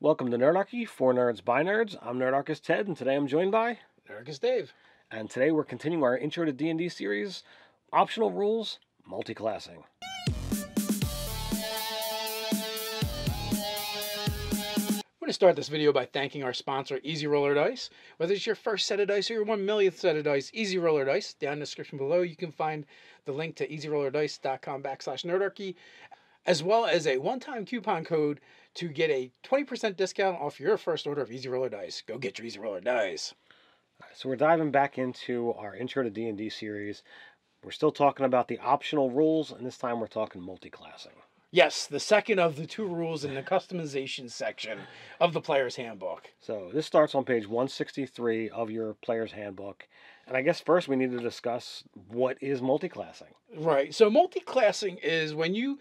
Welcome to Nerdarchy, for nerds by nerds. I'm Nerdarchist Ted, and today I'm joined by... Nerdarchy Dave. And today we're continuing our Intro to D&D series, Optional Rules, MultiClassing. I'm going to start this video by thanking our sponsor, Easy Roller Dice. Whether it's your first set of dice or your 1 millionth set of dice, Easy Roller Dice. Down in the description below, you can find the link to easyrollerdice.com/nerdarchy, as well as a one-time coupon code to get a 20% discount off your first order of Easy Roller Dice. Go get your Easy Roller Dice. So we're diving back into our Intro to D&D series. We're still talking about the optional rules, and this time we're talking multiclassing. Yes, the second of the two rules in the customization section of the Player's Handbook. So this starts on page 163 of your Player's Handbook. And I guess first we need to discuss what is multiclassing. Right. So multiclassing is when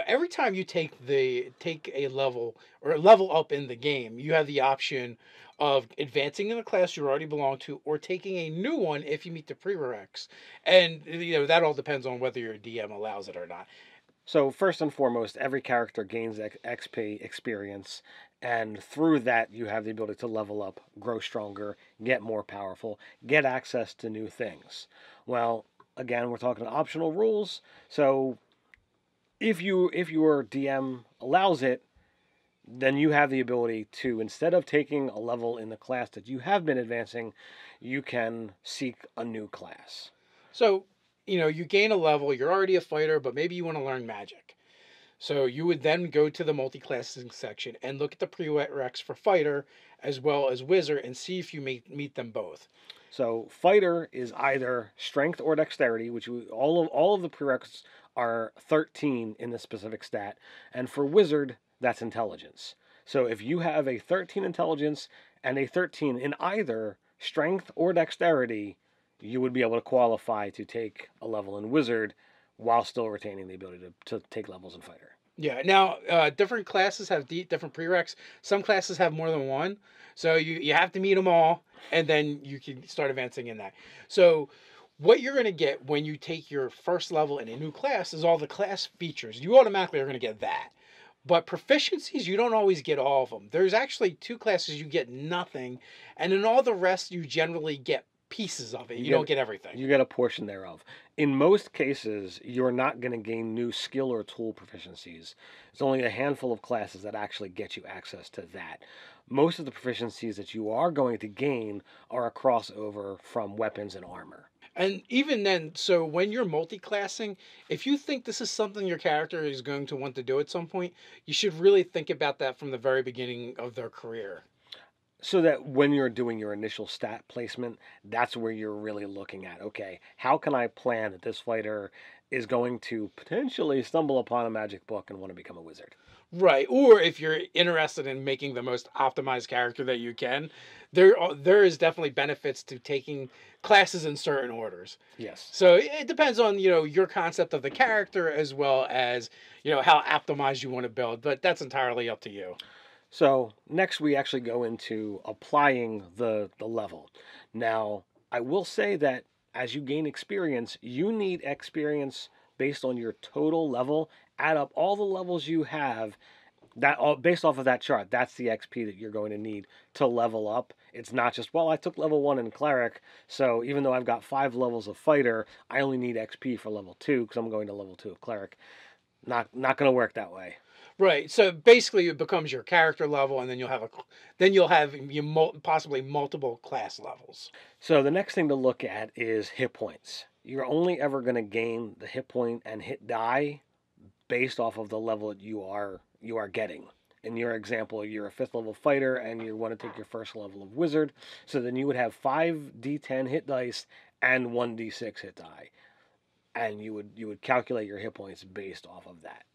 every time you take a level or level up in the game, you have the option of advancing in the class you already belong to or taking a new one if you meet the prereqs. And that all depends on whether your DM allows it or not. So first and foremost, every character gains XP experience, and through that you have the ability to level up, grow stronger, get more powerful, get access to new things. Well, again, we're talking optional rules, so if your DM allows it, then you have the ability to, instead of taking a level in the class that you have been advancing, you can seek a new class. So you gain a level, you're already a fighter, but maybe you want to learn magic. So you would then go to the multiclassing section and look at the prereqs for fighter as well as wizard and see if you meet them both. So fighter is either strength or dexterity, which all of the prereqs are 13 in the specific stat, and for wizard that's intelligence. So if you have a 13 intelligence and a 13 in either strength or dexterity, you would be able to qualify to take a level in wizard while still retaining the ability to take levels in fighter. Yeah. Now, different classes have different prereqs. Some classes have more than one. So you have to meet them all, and then you can start advancing in that. So what you're going to get when you take your first level in a new class is all the class features. You automatically are going to get that. But proficiencies, you don't always get all of them. There's actually 2 classes you get nothing, and in all the rest, you generally get pieces of it. You don't get everything. You get a portion thereof. In most cases, you're not going to gain new skill or tool proficiencies. It's only a handful of classes that actually get you access to that. Most of the proficiencies that you are going to gain are a crossover from weapons and armor. And even then, so when you're multiclassing, if you think this is something your character is going to want to do at some point, you should really think about that from the very beginning of their career. So that when you're doing your initial stat placement, that's where you're really looking at, okay, how can I plan that this fighter is going to potentially stumble upon a magic book and want to become a wizard? Right. Or if you're interested in making the most optimized character that you can, there is definitely benefits to taking classes in certain orders. Yes. So it depends on, your concept of the character as well as, how optimized you want to build. But that's entirely up to you. So next we actually go into applying the level. Now, I will say that as you gain experience, you need experience based on your total level. Add up all the levels you have, based off of that chart. That's the XP that you're going to need to level up. It's not just, well, I took level 1 in cleric, so even though I've got 5 levels of fighter, I only need XP for level 2 because I'm going to level 2 of cleric. Not going to work that way. Right. So basically, it becomes your character level, and then you'll have possibly multiple class levels. So the next thing to look at is hit points. You're only ever going to gain the hit point and hit die based off of the level that you are getting. In your example, you're a 5th level fighter and you want to take your first level of wizard, so then you would have 5d10 hit dice and 1d6 hit die, and you would calculate your hit points based off of that.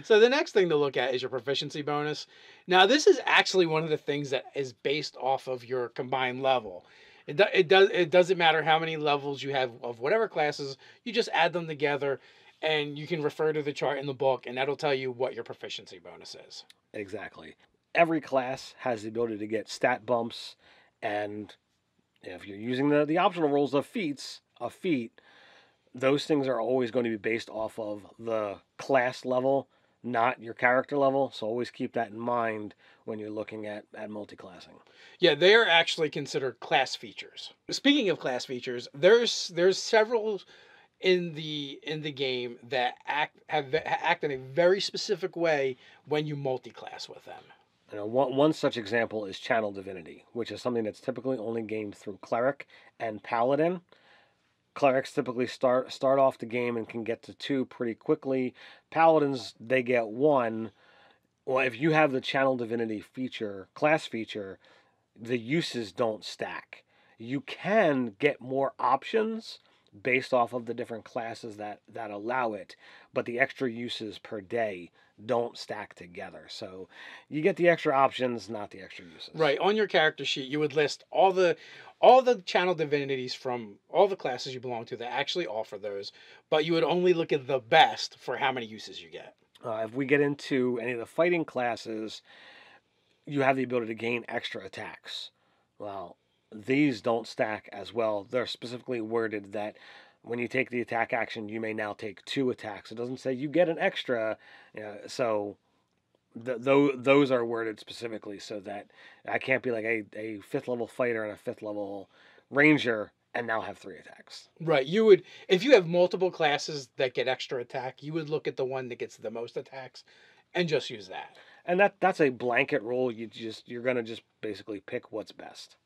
So the next thing to look at is your proficiency bonus. Now, this is actually one of the things that is based off of your combined level. It doesn't matter how many levels you have of whatever classes, you just add them together, and you can refer to the chart in the book, and that'll tell you what your proficiency bonus is. Exactly. Every class has the ability to get stat bumps, and if you're using the optional rules of feat, those things are always going to be based off of the class level not your character level. So always keep that in mind when you're looking at multi-classing. Yeah, they are actually considered class features. Speaking of class features, there's several in the game that act in a very specific way when you multi-class with them. One such example is Channel Divinity, which is something that's typically only gained through Cleric and Paladin. Clerics typically start off the game and can get to 2 pretty quickly. Paladins, they get 1. Well, if you have the Channel Divinity class feature, the uses don't stack. You can get more options based off of the different classes that allow it, but the extra uses per day don't stack together. So you get the extra options, not the extra uses. Right. On your character sheet, you would list all the channel divinities from all the classes you belong to that actually offer those, but you would only look at the best for how many uses you get. If we get into any of the fighting classes, you have the ability to gain extra attacks. Well, these don't stack as well. They're specifically worded that when you take the attack action, you may now take 2 attacks. It doesn't say you get an extra. So those are worded specifically so that I can't be like a 5th level fighter and a 5th level ranger and now have 3 attacks. Right. You would, if you have multiple classes that get extra attack, you would look at the one that gets the most attacks and just use that. And that's a blanket rule. You're gonna just basically pick what's best.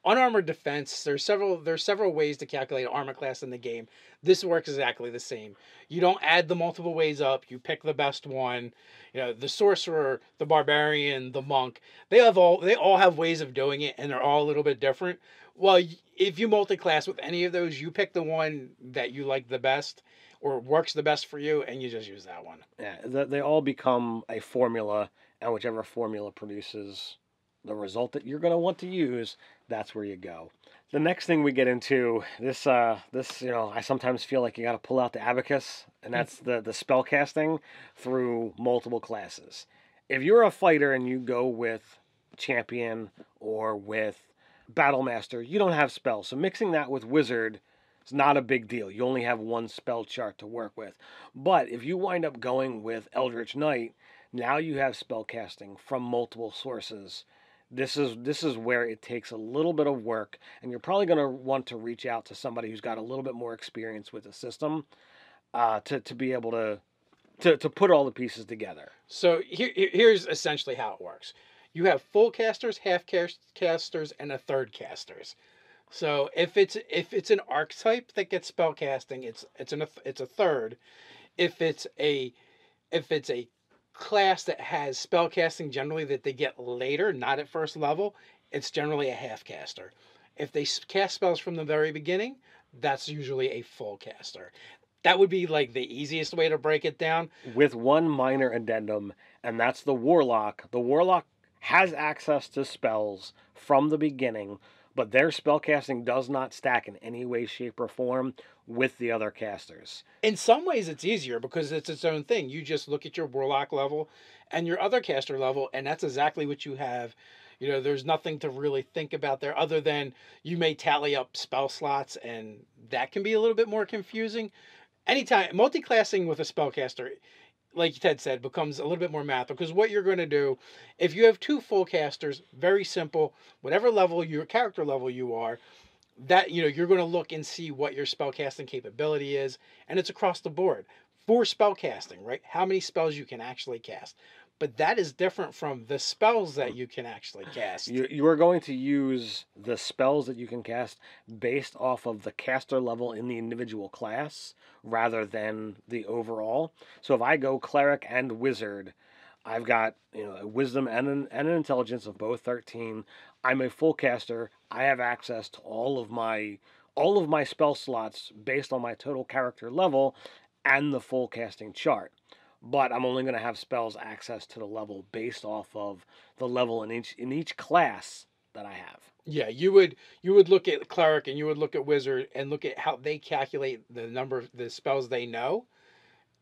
Unarmored defense. There's several ways to calculate armor class in the game. This works exactly the same. You don't add the multiple ways up. You pick the best one. The sorcerer, the barbarian, the monk. They all have ways of doing it, and they're all a little bit different. Well, if you multi-class with any of those, you pick the one that you like the best or works the best for you, and you just use that one. Yeah, they all become a formula, and whichever formula produces the result that you're going to want to use, that's where you go. The next thing we get into, this I sometimes feel like you got to pull out the abacus, and that's the spell casting through multiple classes. If you're a fighter and you go with champion or with battlemaster, you don't have spells. So mixing that with wizard is not a big deal. You only have 1 spell chart to work with. But if you wind up going with Eldritch Knight, now you have spell casting from multiple sources. This is where it takes a little bit of work, and you're probably going to want to reach out to somebody who's got a little bit more experience with the system to be able to put all the pieces together. So here's essentially how it works. You have full casters, half casters, and a third casters. So if it's an archetype that gets spell casting, it's a third. If it's a class that has spell casting generally that they get later, not at first level, it's generally a half caster. If they cast spells from the very beginning, that's usually a full caster. That would be like the easiest way to break it down. With one minor addendum, and that's the Warlock. The Warlock has access to spells from the beginning, but their spellcasting does not stack in any way, shape, or form with the other casters. In some ways, it's easier because it's its own thing. You just look at your Warlock level and your other caster level, and that's exactly what you have. There's nothing to really think about there other than you may tally up spell slots, and that can be a little bit more confusing. Anytime, multi-classing with a spellcaster, like Ted said, becomes a little bit more math, because what you're going to do, if you have 2 full casters, very simple, whatever level, your character level you are, that you're going to look and see what your spellcasting capability is, and it's across the board. For spellcasting, right? How many spells you can actually cast. But that is different from the spells that you can actually cast. You are going to use the spells that you can cast based off of the caster level in the individual class rather than the overall. So if I go cleric and wizard, I've got a wisdom and an intelligence of both 13. I'm a full caster. I have access to all of my spell slots based on my total character level and the full casting chart. But I'm only going to have spells access to the level based off of the level in each class that I have. Yeah, you would look at cleric and you would look at wizard and look at how they calculate the number of the spells they know,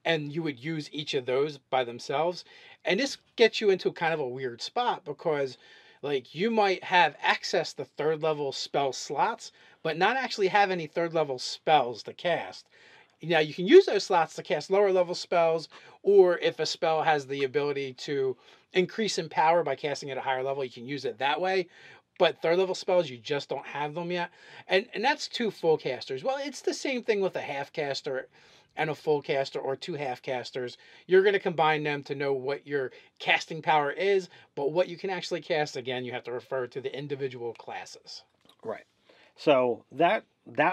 and you would use each of those by themselves. And this gets you into kind of a weird spot because like you might have access to 3rd level spell slots, but not actually have any 3rd level spells to cast. Now, you can use those slots to cast lower level spells, or if a spell has the ability to increase in power by casting at a higher level, you can use it that way. But third level spells, you just don't have them yet. And that's 2 full casters. Well, it's the same thing with a half caster and a full caster, or 2 half casters. You're going to combine them to know what your casting power is, but what you can actually cast, again, you have to refer to the individual classes. Right. So that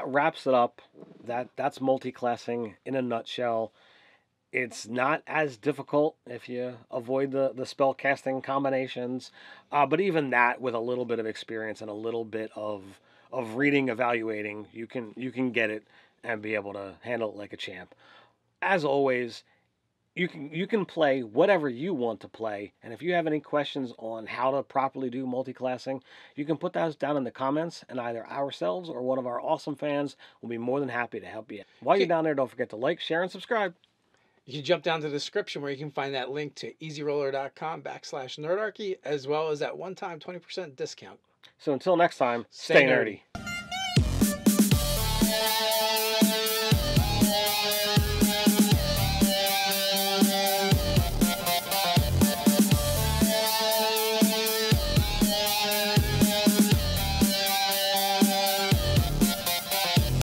wraps it up. That's multi-classing in a nutshell. It's not as difficult if you avoid the spell casting combinations, but even that, with a little bit of experience and a little bit of reading, evaluating, you can get it and be able to handle it like a champ. As always, you can play whatever you want to play, and if you have any questions on how to properly do multi-classing, you can put those down in the comments, and either ourselves or one of our awesome fans will be more than happy to help you. While you're down there, don't forget to like, share, and subscribe. You can jump down to the description where you can find that link to easyroller.com/Nerdarchy, as well as that one-time 20% discount. So until next time, stay nerdy.